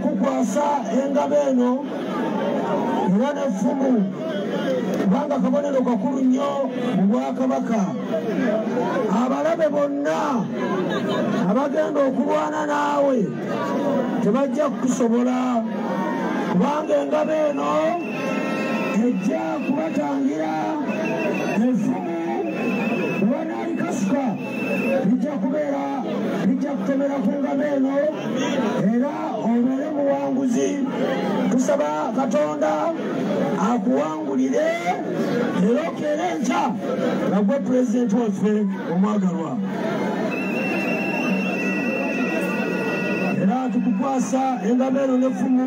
kukwasa engabe eno era n'effumu kubanga kabonero kakulu nnyo mu Bwakabaka. Abalabe bonna abagenda okulwana naawe tebajja kukusobola kubanga engabe eno ejja kubatangira effumu wanaali kasuka lijja kutomera ku ngabe eno era obeere muwanguzi. Tusaba Katonda akuwangulire era okeere enkya nga gwe pulezidenti waffe omwagalwa. Era tukukwasa engabe eno n'effumu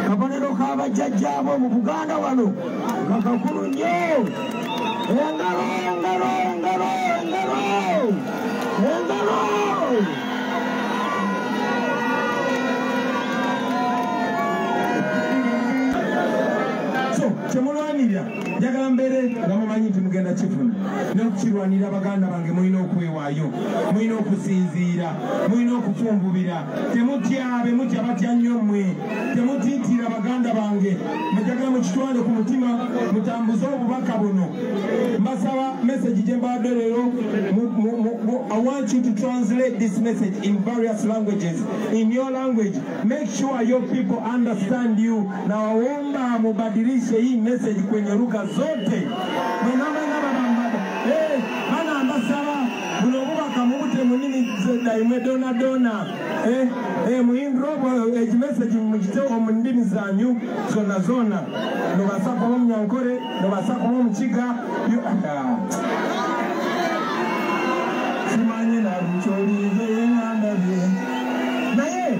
kabonero k'abajjajjaabo mu Buganda wano nga kakulu nnyo. Engalo, engalo, engalo, engalo, engalo. So, kyemulwanirira njagala mbeere nga mumanyi nti mugenda kifuna n'okukirwanirira baganda bange mulina okwewaayo, mulina okusinziira, mulina okufumbubira. Temutyabe mutya batya nnyo mmwe, temutiitira baganda bange. Njagala mukitwale ku mutima mutambuze obubaka buno. Mbasaba message gye mbadde leero, I want you to translate this message in various languages. In your language, make sure your people understand you. Na waomba mubadilishe hii message kwenye lugha zote. Mana ambasaba buno bubaka mubute munini daimwe dona muindrobo message mukiteko mu ndimi zanyu zona nobasako mu Nyankore, nobasako mu Kiga. Simanye na rucholize ngandabye naye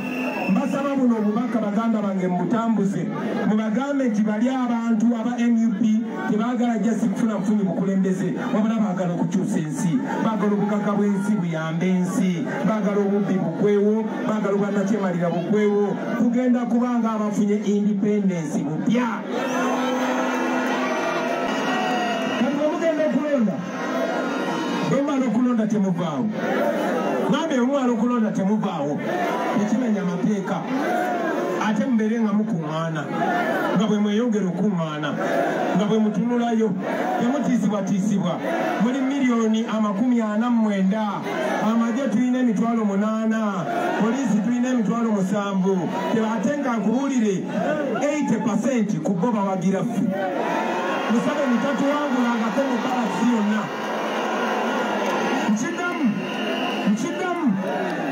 mbasaba buno obubaka baganda bange mutambuze mubagambe nti bali abantu aba NUP tebagala jasi kufuna mfunyi mukulembeze wabula bagala okukyusa ensi, bagala obugagga bw'ensi buyambe ensi, bagala obubbi bugwewo, bagala obwannakyemalira bugwewo. Tugenda kubanga abafunye independence bupya. Kati bwemugenda okulonda omwana okulonda temuvaawo, nambe omwana okulonda temuvaawo, ekimenya amateeka. Ate mubeere nga mukuŋŋaana, nga bwe mweyongera okuŋŋaana, nga bwe mutunulayo, temutiisibwatiisibwa. Muli miliyoni 49, amagye tulina 8,000, poliisi tulina 7,000. Ate nga nkubuulire 80% ku bo bawagira ffe. Museveni tatuwangulangako mu balasi yonna. Nkidamu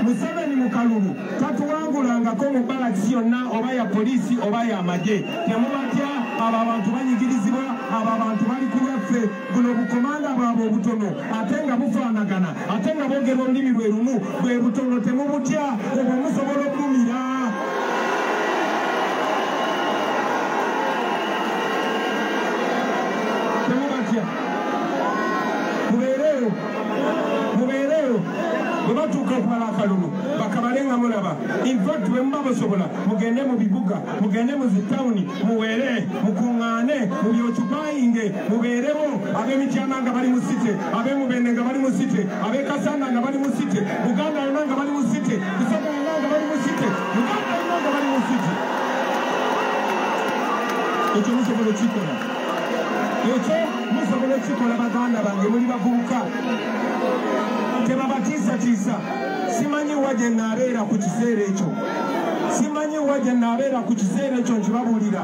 Museveni mu kalulu tatuwangulangako mu balasi yonna, oba ya poliisi oba ya magye. Temubatya, abo abantu banyigirizibwa, abo abantu bali ku lwaffe. Buno bukomanda bwabwe obutono ate nga bufaanagana, ate nga boogera olulimi lwe lumu, bwe butono temubutya, obwo musobola okulumira. Temubatya, mubeereyo bwe batuuka okumala akalulu bakabalenga mulaba. In fact bwe muba musobola mugende mu bibuga, mugende mu zitawuni, muweere, mukuŋŋaane, mubyokupayinge, mubeerewo. Ab'Emityana nga bali mu site, ab'Emubende nga bali mu site, ab'Ekasanda nga bali mu site, Buganda yonna nga bali mu site, Busoga yonna nga bali mu site, Uganda yonna nga bali mu site. Ekyo musobola okikola, ekyo musobola okikola baganda bange, muli bavubuka. Tebabatiisatiisa. Simanyi waje naabeera ku kiseera ekyo, simanyi waje naabeera ku kiseera ekyo nkibabuulira.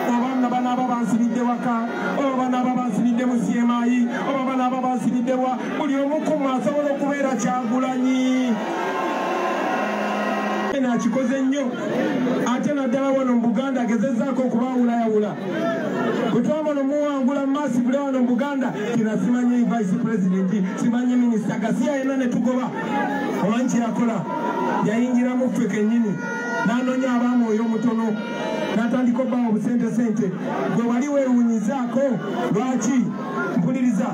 Oba banaaba bansibidde waka, oba banaaba bansibidde mu CMI, oba banaaba bansibidde wa, buli omu ku mmwe asobola okubeera Kyagulanyi. Nakikoze nnyo, ate naddala wano mu Buganda agezezzaako okubaawulayawula. Bwe twamala omuwangula maasivule wano mu Buganda, kina simanyi vice president, simanyi minisita, Gasiya yenna ne tugoba. Omanyi kye yakola? Yayingiramu ffe kennyini n'anoonya abamwoyo omutono, n'atandika obbawo obusente. Gwe wali weewunyizaako lwaki? Mpuliriza,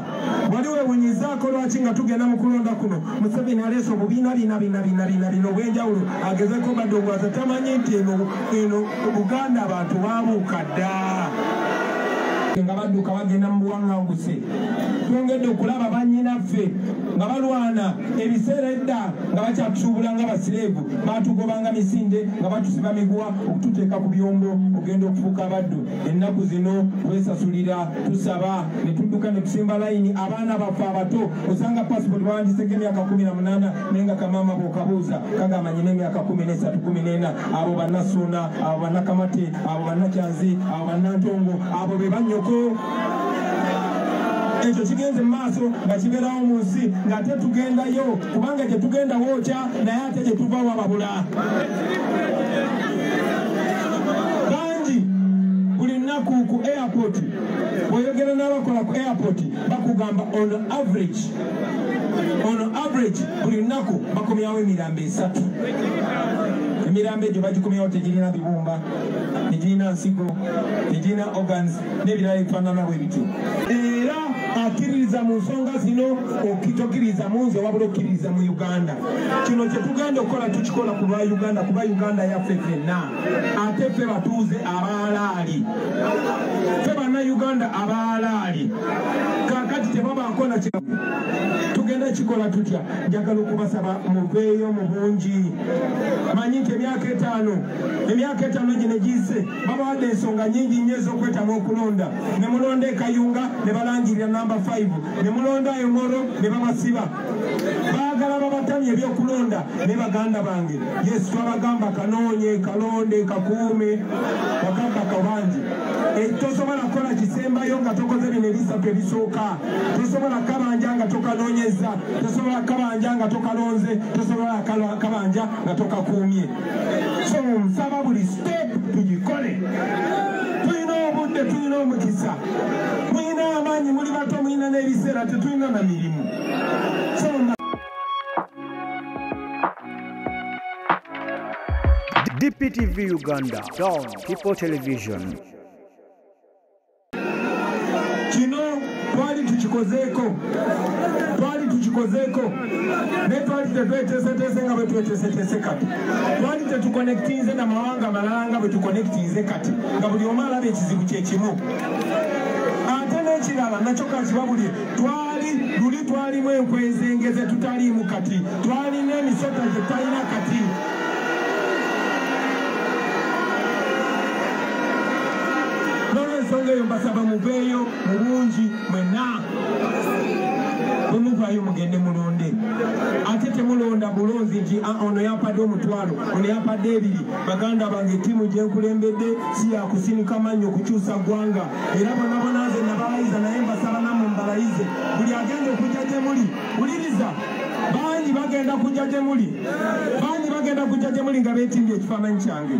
wali weewunyizaako lwaki nga tugenda mu kulonda kuno? Museveni aleese obubiina bino obw'enjawulo, agezeko badde obwaza, tamanyi nti eno Buganda abantu baabuuka dda. nga badduka bagenda mu buwaŋŋanguse twongedde okulaba bannyinaffe nga balwana ebiseera edda nga bakyatusuubula nga basireevu baatugobanga misinde nga batusiba miguwa okututeeka ku byombo ogenda okufuuka abaddu ennaku zino twesasulira tusaba ne tudduka ne tusimba layini abaana baffe abato osanga pasipoti bawandiseko emyaka 18 naye nga kamaama bw'okabuuza kagamba nyina emyaka 13 14 abo bannasuuna abo bannakamate abo bannakyanzi abo bannantongo abo be bannyoko ekyo kigenze mu maaso nga kibeerawo mu nsi ng'ate tugendayo kubanga gye tugenda wookya naye ate gye tuva wababula bangi buli nnaku ku airport bw'oyogera n'abakola ku airport bakugamba on average buli nnaku bakomyawo emirambo 3 emirambo egyo bagikomyawo tegirina bibumba tegirina nsigo tegirina organs n'ebirala ebifaanana bwe bityo era akkiririza mu nsonga zino okitokiriza mu nze wabula okkiririza mu Uganda kino kye tugenda okukola tukikola ku lwa Uganda kuba Uganda yaffe ffenna ate ffe batuuze abaalaali ffe bannayuganda abaalaali kaakati tebabaako na tugenda kikola tutya njagala okubasaba muveeyo mu bungi manyi nti emyaka 5 gino giyise babawadde ensonga nyingi nnyo ez'okwetamu okulonda ne mulonda e Kayunga ne balangirira namba 5 ne mulonda Engoro ne babasiba baagala babatamye ebyokulonda ne baganda bange yesu twabagamba kanoonye kalonde kakuume bagamba kabangi tosobola kukola kisembayo nga tokoze bino ebisatu ebisooka tosobola kabanja nga tokanoonyeza tosobola kabanja nga tokalonze tosobola kabanja nga tokakuumye so nsaba buli step tugikole tulina obudde tulina omukisa mulina amaanyi muli bato mulina n'ebiseera tetulina na mirimu DPTV Uganda, Dawn People Television. Kino twali tukikozeeko ne twali tetweteeseteese nga bwe tweteeseteese kati twali tetukonektinze n'amawanga malala nga bwe tukonektinze kati nga buli omu alaba ekizibu kyekimu ate n'ekirala nakyo kakibabulye luli twalimu enkwezengeze tutaliimu kati twalina emisota gye tutalina kati ensonga eyo mbasaba muveeyo mu bungi mwenna bwe muvaayo mugende mulonde ate temulonda bulonzi nti ono yampadde 1,000 ono yampadde 2 baganda bange ttiimu gye nkulembedde si yakusinika mannyo okukyusa ggwanga era bonabona nze nabalayiza naye mbasaba nammwe mbalayize buli agenda okujja gye muli wuliriza bangi bagenda kujja gye muli nga beetimbye ekifaananyi kyange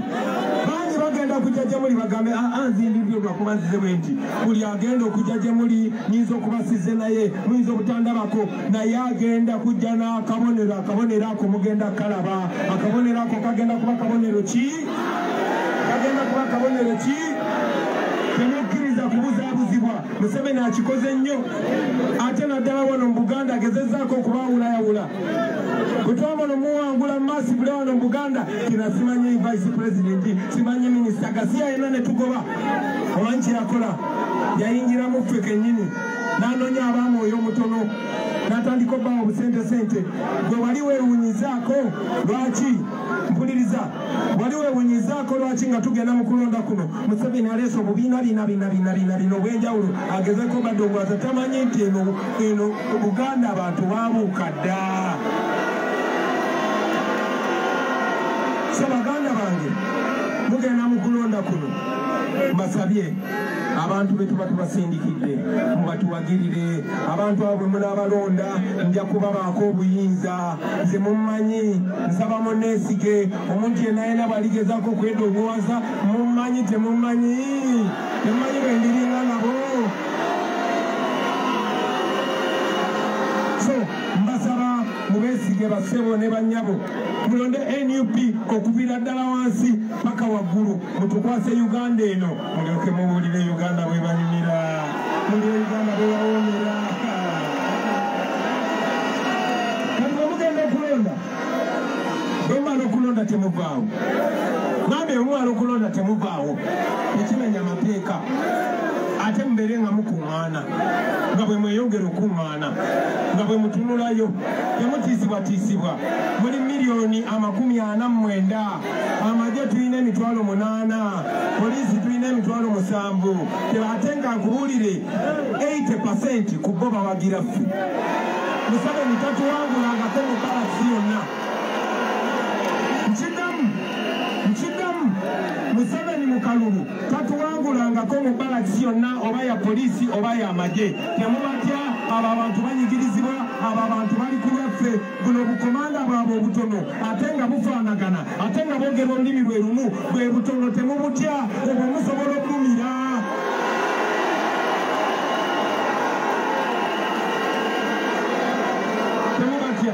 bangi bagenda kujja gye muli bagambe nzindibye lwakuba nzize bwe nti buli agenda okujja gye muli nyinza okubasize naye muyinza obutandabako naye agenda kujja n'akabonero akabonero ako mugenda kalaba akabonero ako kagenda kuba kabonero ki temukkiriza kubuzaabuzibwa Museveni akikoze nnyo ate naddala wano mu Buganda agezezzaako okubaawulayawula bwe twabona omuwangula massively wano mu Buganda kina simanyi vice president simanyi minisita gasiya yenna ne tugoba omanyi kyeyakola yayingiramu ffe kennyini n'anoonya abamwoyo omutono n'atandika obbaawo obusente gwe wali weewunyizaako lwaki mpuliriza wali weewunyizaako lwaki nga tugenda mu kulonda kuno Museveni aleese obubiina bino obw'enjawulo agezeeko badde obwaza tamanyi nti eno Buganda abantu baabuuka dda so baganda bange mugenda mu kulonda kuno mbasabye abantu be tuba tubasindikidde mubatuwagirire abantu abo bwe munaabalonda nja kubabaako obuyinza nze mummanyi nsaba munneesige omuntu yenna yena bwaligezaako okwedongowaza mummanyi temummanyi bwe ndiringa nabo so mbasaba mubeesige bassebo ne bannyabo mulonde NUP okuviira ddala wansi paka waggulu mutukwase Uganda eno mulyoke mubuulire Uganda bwe banyumira mulire Uganda bwe bawoomera kati omugenda okulonda bwemala okulonda temuvaawo nambe omwala okulonda temuvaawo tekimenya amateeka ate mbere nga mukuŋŋaana nga bwe mweyongera okuŋŋaana nga bwe mutunulayo temutiisibwatiisibwa muli miliyoni 49 amagye tulina emitwalo 8 poliisi tulina emitwalo 7 ate nga nkubuulire 80% ku bo bawagira ffe Museveni tatuwangulangako mu balasi yonna nkigamu Museveni mu kalulu tatuwangulangako mu balasi yonna oba ya poliisi oba ya magye temubatya abo abantu banyigirizibwa abo abantu bali ku lwaffe buno bukomanda bwabwe obutono ate nga bufaanagana ate nga boogera olulimi lwe lumu bwe butono temubutya obwo musobola okulumira temubatya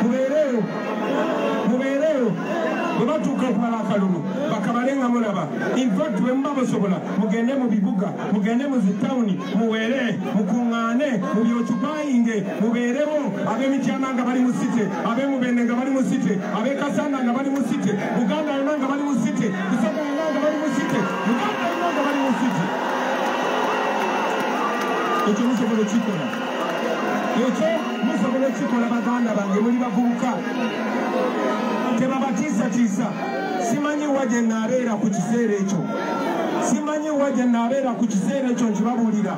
mubeereyo bwe batuuka okumala akalulu bakabale nga mulaba infact bwe muba musobola mugende mu bibuga mugende mu zitawuni muweere mukuŋŋaane mubyokupayinge mubeerewo ab'emityana nga bali mu site ab'emubende nga bali mu site ab'ekasanda nga bali mu site Buganda yonna nga bali mu site Busoga yonna nga bali mu site Uganda yonna nga bali mu site ekyo musobola okikola baganda bange muli bavubuka tebabatiisatiisa simanyi wa gye naabeera ku kiseera ekyo nkibabuulira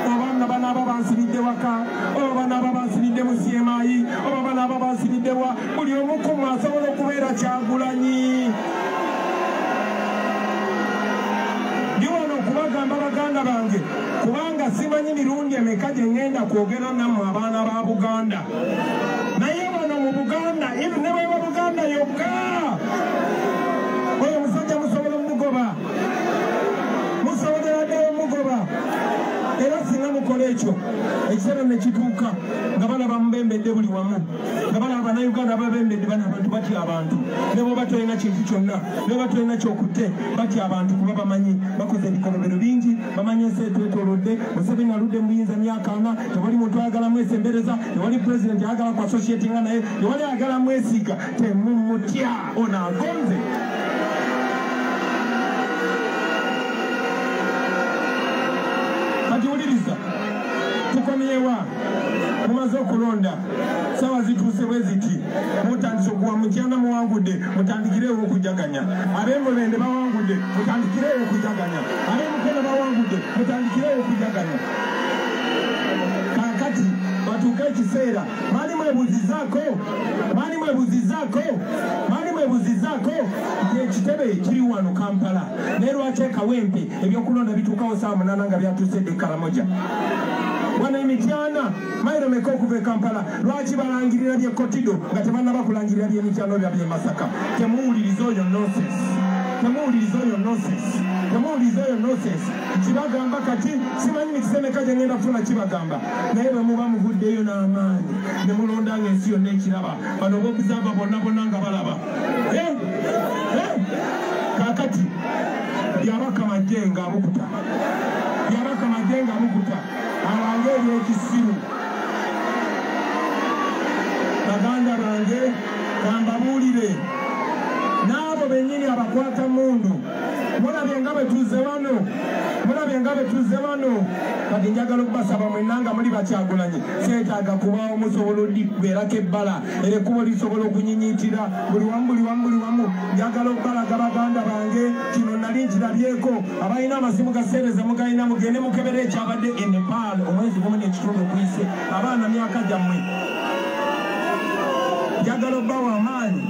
oba banaaba bansibidde waka oba banaaba bansibidde mu CMI oba banaaba bansibidde wa buli omu ku mmwe asobola okubeera Kyagulanyi ndi wano okubagamba baganda bange kubanga simanyi mirundi emeka gye ngenda kwogera nammwe abaana ba Buganda naye wano mu Buganda ne bweba Buganda yokka oyo musajja musobola omugoba era singa mukola ekyo ekiseera ne kituuka nga balaba mubembedde buli wamu nga balaba bannayuganda babembedde bano abantu batya abantu ne bwoba tolina kintu kyonna ne bwoba tolina kyokutte batya abantu kuba bamanyi bakoze ebikolobero bingi bamanyi ensi etwetoolodde Museveni aludde mu buyinza myaka 4 tewali muntu ayagala mwesembereza tewali pulezidenti ayagala ku associatinga naye tewali ayagala mwesiga temumutya ono agonze Wuliriza tukomyewa mumaze okulonda sawa zituuse bwe ziti mutandise okuwa mukyana muwangudde mutandikireewo okujaganya ab'emubende bawangudde mutandikireewo okujaganya ab'emukene bawangudde mutandikireewo okujaganya kakati batuuka ekiseera maani mwebuzizaako nti ekitebe kiri wano Kampala naye lwaki ekawempe ebyokulonda bituukawo saa 8 nga byatuusedde Karamoja wano emityana mayiro meka okuva e Kampala lwaki balangirira bye Kotido nga tebannaba kulangirira by'emityano bya bye Masaka temuwuliriza oyo nonsense kibagamba kati simanyi mikisemeka gye ngenda kufuna kibagamba naye bwe muba muvuddeyo n'amaanyi ne mulonda ng'ensi yonna ekiraba bano b'okuzaaba bonna nga balaba kakati byabaka majje nga abukuta abange ebyekisiru baganda bange kambabuulire n'abo bennyini abakwata mundu mulabye nga bwe tuzze wano kati njagala okubasaba mwenna nga muli Bakyagulanyi seetaaga kubaawo musobola oddibeerako ebbala era ekkubo lisobola okunyinyiitira buli wamu njagala okubalaga baganda bange kino nali nkirabyeko abalina amasimu gaseereza mugalina mugende mukebera ekyabadde e Nepal omwezi gumu n'ekitundu oguyise abaana myaka gyammwe njagala obbawo amaanyi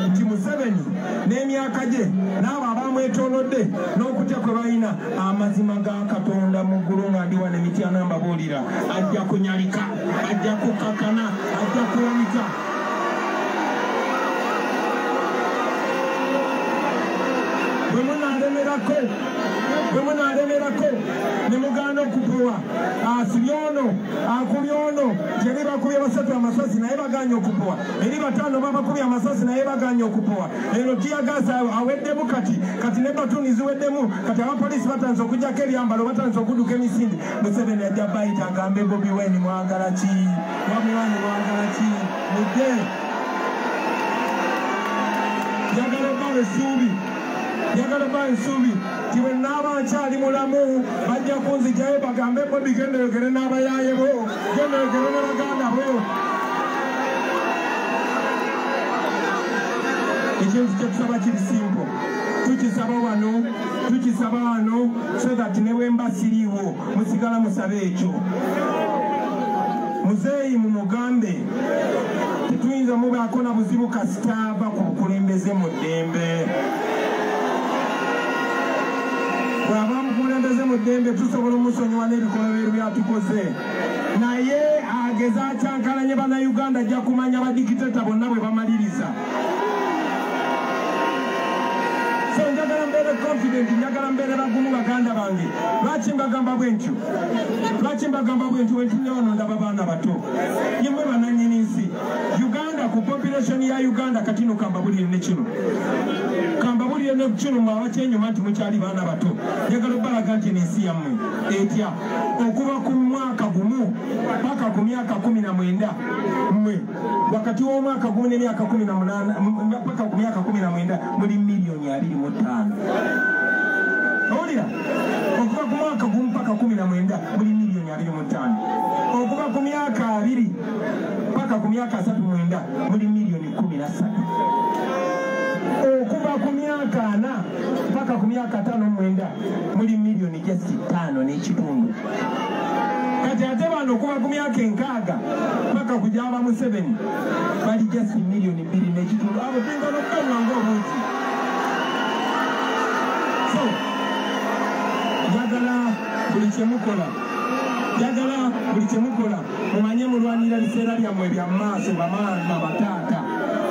nti Museveni n'emyaka gye n'abo abamwetoolodde n'okutya kwe balina amazima ga Katonda mu ggulu nga ndi wano emityana mbabuulira ajja kunyalika ajja kukakana ajja kuwanika bwe munalemerako ne mugaana okupuwa akubye ono gyeri bakubye 3 amasasi naye baganye okupuwa eri 5 babakubye amasasi naye baganye okupuwa eno tiyagasa aweddemu kati ne batuni ziweddemu kati abapoliisi batandise okugjako ebyambalo batandise okudduka emisinde Museveni ajja bayita agambe Bobi Wine mwagala ki mudde njagala obbawo essuubi njagala bansubi tiwe naba nkyali mulamu bajja kunzijayo bagambe bo bigenderekere n'abayaye bo genderekere ne baganda bo ekintu kyetusaba kiri simple tukisaba wano so that ne bwemba siriiwo musigala musabe ekyo muzeeyi mumugambe tetuyinza mubaako na buzibu kasitaava ku bukulembeze mu ddembe bw'aba mukulembeze mu ddembe tusobola omusonyiwa n'ebikolwa byeru byatukoze naye ageza akyankalanye bannayuganda ajja kumanya badikiteta bonna bwe bamaliriza so njagala mbeere confident njagala mbeere bagumu baganda bange lwaki mbagamba bwentyo wentunye wano ndaba baana bato yemwe bananyini nsi uganda ku population ya uganda katino kambabulire ne kino mwabakyenyuma nti mukyali baana bato njagala obbalaga nti n'ensi yammwe etya okuva ku mwaka gumu paka ku myaka 19 mmwe wakati w'omwaka gumu n'emyaka 18 paka ku myaka 19 muli miliyoni 25 owulira okuva ku mwaka gumu paka 19 muli miliyoni 25 okuva ku myaka 2 paka ku myaka 39 muli miliyoni 13 okuva ku myaka 4 paka ku myaka 5 muli miliyoni just 5 n'ekitundu kati ate bano okuva ku myaka 6 paka kujaba mu 7 bali just miliyoni 2 n'ekitundu abo bingana okukanga obungi so jagala buli kyemukola mumanye mulwanira biseera byammwe bya maaso bamaama bataata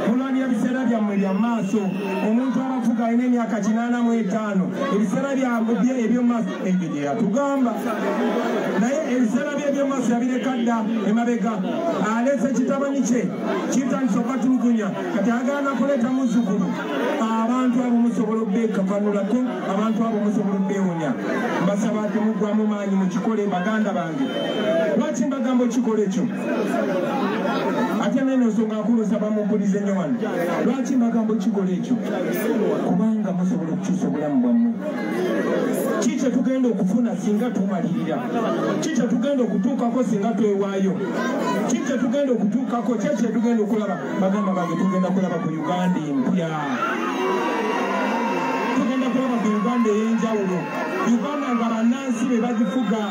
mulwanira biseera byammwe bya maaso omuntu abafuga alina emyaka 85 ebiseera byabye ebyomaaso ebyo gye yatugamba naye ebiseera bye ebyomaaso yabireka dda emabega alese ekitabanyi kye kitandisa okatulugunya kati agaana kuleeta muzzukulu abantu abo musobola obbeekafanulako abantu abo musobola obbeewonya mbasaba ati mugwamu maanyi mukikole baganda bange lwaki mbagamba okikola ekyo ate nene ensonga nkulusa bamubulize nnyo wano lwaki mbagamba okikola ekyo kubanga musobola okukyusa obulamu bwammwe kikye tugenda okufuna singa tumalirira kikye tugenda okutuukako singa twewaayo kikye tugenda okutuukako kyekye tugenda okulaba bagamba bange tugenda kulaba ku uganda empya tugenda kulaba ku uganda ey'enjawulo uganda nga bannansi be bagifuga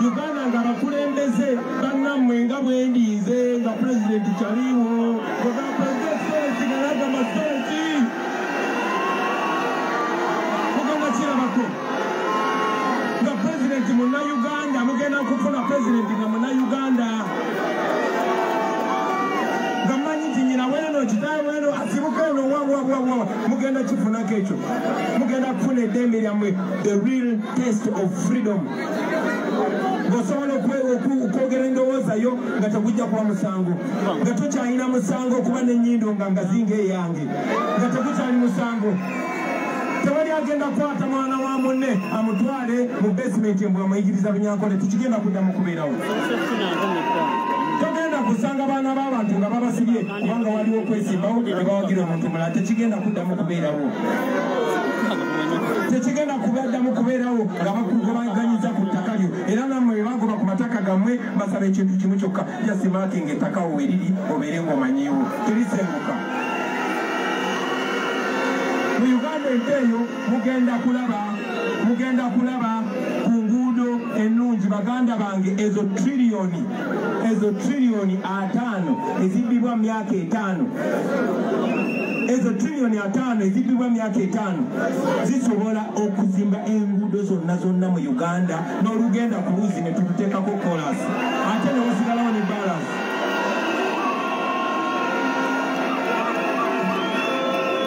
uganda nga bakulembeze bannammwe nga bwendiize nga pulezidenti kyaliwo oga pulezidenti galagamba senti mugenda kirabako nga pulezidenti munnauganda mugenda kufuna pulezidenti nga munnauganda nga mmanyi nti nyina weno kitaawe weno asibuka eno wabwabwabwa mugenda kifunako ekyo mugenda kufuna eddembe lyammwe the real taste of freedom ng'osobola okwogera endowooza yo nga tegujja kuba musango nga tokyalina musango okuba n'ennyindo nga ngazinga eyange nga tegukyali musango tewali agenda kwata mwana wa munne amutwale mu basementi embwa amuyigiriza bunyankole tekigenda kuddamu kubeerawo togenda kusanga baana b'abantu nga babasibye kubanga waliwo okwesimbawo ne bawagira omuntu mulala tekigenda kuddamu kubeerawo tekigenda kubaddamu kubeerawo nga bakugobaganyiza ku ttaka lyo era nammwe bwe bagoba ku mataka gammwe basaba ekintu kimu kyokka jasimakinga ettakawo we riri obeere ng'omanyiwo terisenguka mu uganda enteeyo mugenda kulaba ku nguudo ennungi baganda bange ezo triliyoni 5 ezibbibwa mu myaka 5 ezo triliyoni 5 ezibbibwa mu myaka 5 zisobola okuzimba enguudo zonna mu uganda n'olugenda ku luuzi ne tututeekako kolasi ate ne wasigalawo ne balansi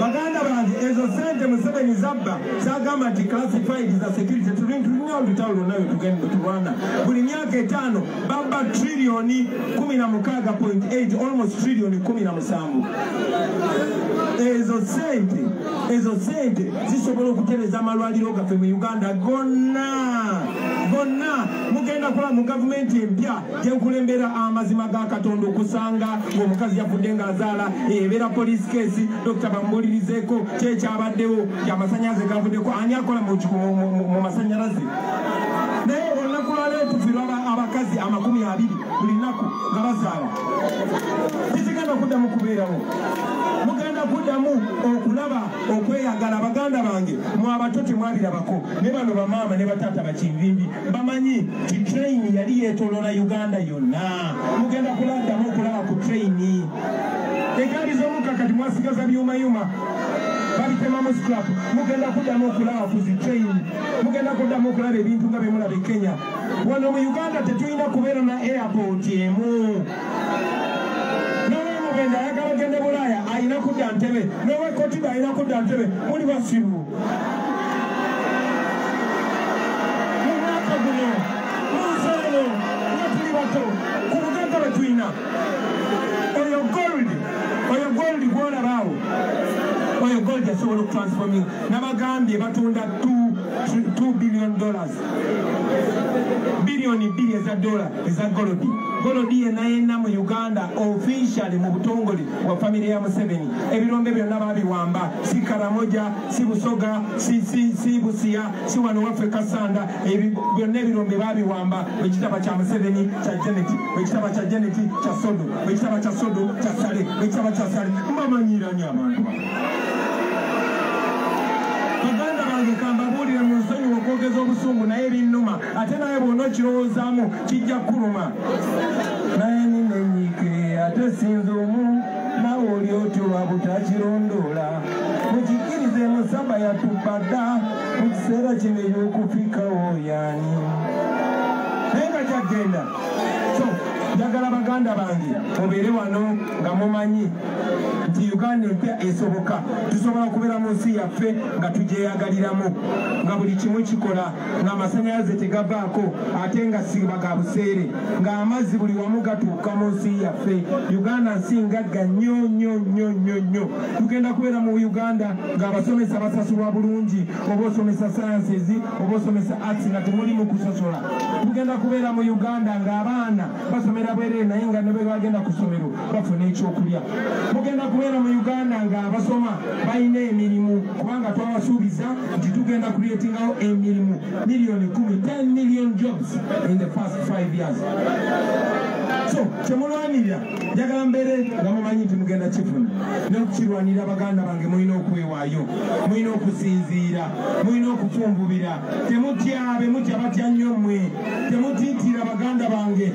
baganda bange ezo sente Museveni zabba kyagamba nti classified za security tulina olutalo lwonna lwe tugenda tulwana buli myaka 5 babba triliyoni 16.8 almost triliyoni 17 ezo sente zisobola okutereza amalwaliro gaffe mu uganda gonna mugenda kola mu gavumenti empya gyenkulembera amazima ga katonda okusanga ng'omukazi yafudde ng'azaala ebeera police case dokita bamulirizeeko ekyabaddewo y'amasannyalaze gavuddeko ani akola mu masannyalaze naye olunaku lwaleero tufiirwa abakazi 20 buli nnaku nga bazaala tikigenda okuddamu kubeerawo mugenda kuddamu okulaba okweyagala baganda bange mu abato temwabirabako ne bano bamaama ne bataata bakinvimbi bamanyi ti train yali yeetoloola Uganda yonna mugenda kuladdamu okulaba ku train egaali z'omukka kati mwasigaza byumayuma babitemamu scrap mugenda kuddamu okulaba ku zi train mugenda kuddamu okulaba ebintu nga bemulaba e Kenya wano mu Uganda tetulina kubeera na airport emu n'owemugenda ayagala gende Bulaaya ayina kudda Ntebe n'owekotiba ayina kudda Ntebe muli basiru mu mwaka guno munsono nga tuli bato ku bugagga bwe tulina oyo gold gwolabaawo oyo gold yasobola okutransforming nabagambye batunda $2 billion biliyoni 2 eza dola eza golodi yenna mu Uganda officially mu butongole bwa family ya Museveni ebirombe byonna babiwamba si Karamoja si Busoga si Busia si wano waffe Kasanda byonna ebirombe babiwamba ekitaba kya Museveni kya Janet ekitaba kya Janet kya Sodo ekitaba kya Sodo kya Sale ekitaba kya Sale mbamanyiranye abantu baganda bange kambabuulire mu nsonyi okwogeza obusungu naye binnuma ate naye bw'ona okirowoozaamu kijja kuluma naye ninenyiike ate sinza omu nawe oli otyo wabutakirondoola mukikirize musaba yatubadda mu kiseera kino eby'okufikawo yaani naye nga kyagenda so njagala baganda bange mubeere wano nga mumanyi nti Uganda empya esoboka tusobola okubeera mu nsi yaffe nga tugyeyagaliramu nga buli kimu kikola ng'amasannyalaze tegavaako ate nga siba ga buseere ng'amazzi buli wamu gatuuka mu nsi yaffe Uganda nsi ngagga nnyo tugenda kubeera mu Uganda ng'abasomesa basasulwa bulungi oba osomesa sciences oba osomesa arts nga temulimu kusosola tugenda kubeera mu Uganda ng'abaana basomera bwereere naye nga ne bwe bagenda ku ssomero bafuna ekyokulya mugenda kubeera mu Uganda ng'abasoma balina emirimu kubanga twabasuubiza nti tugenda kuleetingawo emirimu miliyoni 10 million jobs in the first 5 years so kyemulwanirira njagala mbeere nga mumanyi nti mugenda kifuna n'okukirwanirira baganda bange mulina okwewaayo mulina okusinziira mulina okufumbubira temutyabe mutya batya nnyo mmwe temutiitira baganda bange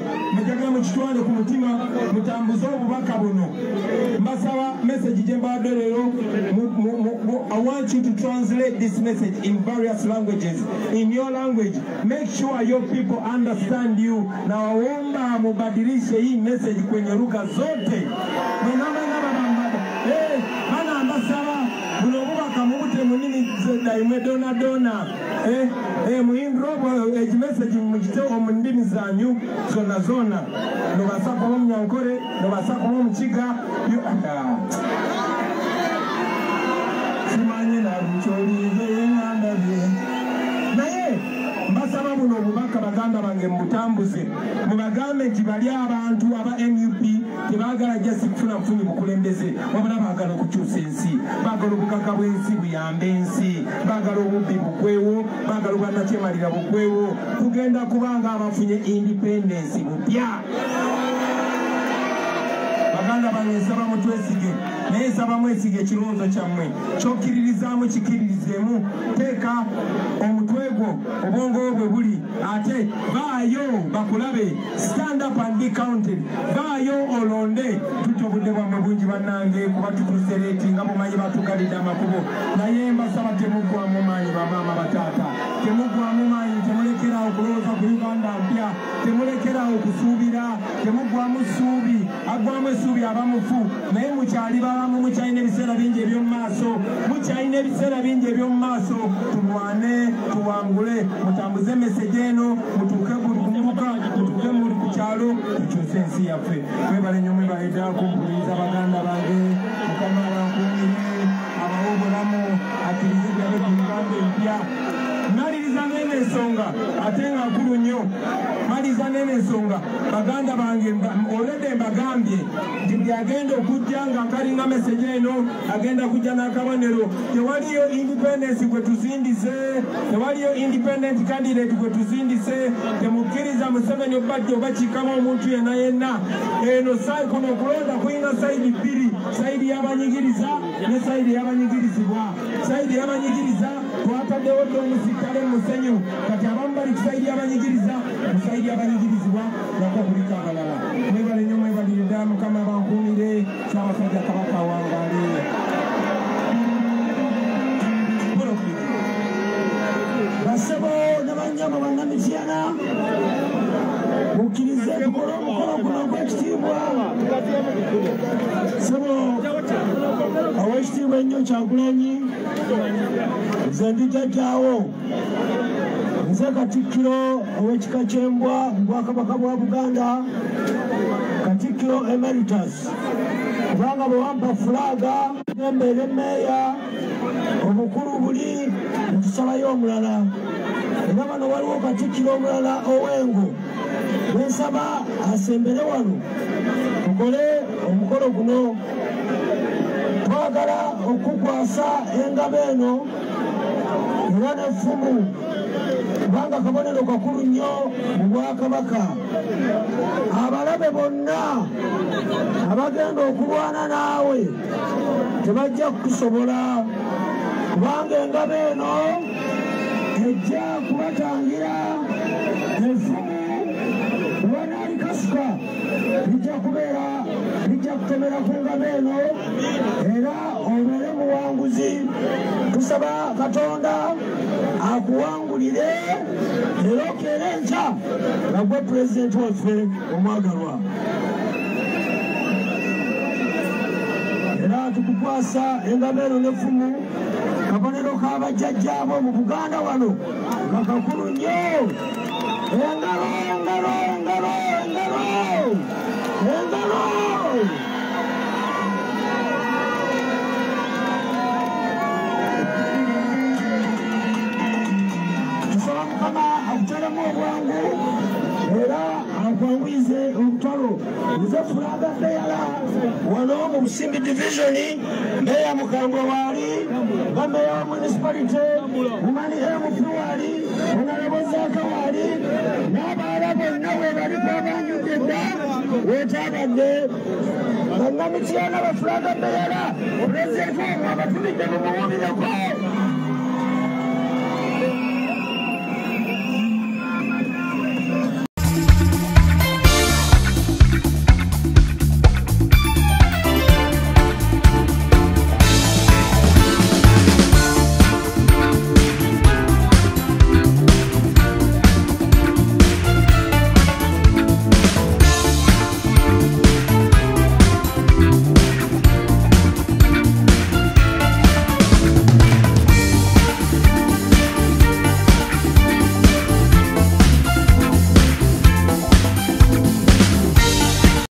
njagala mukitwale ku mutima mutambuze obubaka buno mbasaba message gye mbadde leero I want you to translate this message in various languages in your language make sure your people understand you na waomba mubadilishe hii message kwenye lugha zote mana ambasaba buno bubaka mubute munini daimwe dona muhindrobo message mugite omu ndimi zanyu zona nobasa kuba Omunyankore nobasa kuba Omukiga simanye na bukyolize ngandabye naye mbasaba buno obubaka baganda bange mubutambuze mubagambe nti bali abantu aba NUP tebaagala jasi kufuna bufunyi bukulembeze wabula baagala okukyusa ensi baagala obugagga bw'ensi buyambe ensi baagala obubbi bugwewo baagala obwannakyemalira bugwewo tugenda kubanga abafunye independence bupya baganda bange nsaba mutwesige naye nsaba mwesige ekirowoozo kyammwe kyokkiririzaamu kikiririzeemu teeka omutwe gwo obwongo bwe buli ate vaayo bakulabe stand up and be counted vaayo olonde tutya obudde bwammwe bungi bannange kuba tukusereeti nga mumanyi batugalidde amakubo naye mbasaba temuggwamu maanyi bamaama bataata temuggwamu maanyi temulekerawo okulowooza ku Uganda mpya temulekerawo okusuubira temuggwamu ssuubi aggwamu essuubi abamufu naye mukyali balamu mukyalina ebiseera bingi eby'omu maaso tulwane tuwangule mutambuze message eno mutuuke buli kumubuka mutuuke muli ku kyalo tukyuse ensi yaffe mwebale nnyo mwebale ddala kumpuliriza baganda bange mukama bankuumire abawo obulamu akkirizibwabe ku Uganda empya naliriza n'eno ensonga ensonga ate nga nkulu nnyo maliza nene ensonga baganda bange olwedde mbagambye nti byagenda okujja nga kalinga meseje eno agenda kujja n'akabonero tewaliyo independence gwe tuzindise tewaliyo independent candidate gwe tuzindise temukkiriza Museveni obadde obakiikamu omuntu yenna yenna eno kuno okulonda kulina sayidi bbiri sayidi y'abanyigiriza ne sayidi y'abanyigirizibwa sayidi y'abanyigiriza twataddewo dde omusittale musenyu kati abamu bali ku sayidi y'abanyigiriza mu sayidi y'abanyigirizibwa nako kuliko abalala mwebale nnyo mwebalire ddala mukama bankuumire Ssaabasajja Kabaka wangaale basebo n'abanyama bannamityana mukkirize tukola omukolo guno gw'ekitiibwa sebo ow'ekitiibwa ennyo Kyagulanyi nze ndi jjajjaawo nze Katikkiro ow'ekika ky'Embwa mu Bwakabaka bwa Buganda Katikkiro Emeritus kubanga bwe wampa fulaaga nembeera emmeeya obukulu buli ntusalayo omulala era bano waliwo Katikkiro omulala Owengo bensaba asembere wano tukole omukolo guno twagala okukwasa engabo eno era n'effumu kubanga kabonero kakulu nnyo mu Bwakabaka abalabe bonna abagenda okulwana naawe tebajja kukusobola kubanga engabo eno ejja kubatangira effumu wanaalikasuka lijja kutomera ku ngabo eno era obeere muwanguzi tusaba Katonda akuwangulire era okeera enkya nga gwe pulezidenti waffe omwagalwa era tukukwasa engabo eno n'effumu kabonero k'abajjajjaabo mu Buganda wano nga kakulu nnyo engalo engalo engalo engalo engalo tusaba Mukama akuteremu obwangu era akwanguyize olutalo nze Fulaaga Beyala wano mu Busimbi divisioni mmeeya Mukambwe waali nga mmeeya wa municipality Mumani MP waali Honorable Zaaka waali n'abaala bonna we baliko abanjudde dda weetaabadde bannamityana ba Fulaaga Beyala pulezidenti omwe abatumidde mumuwulireko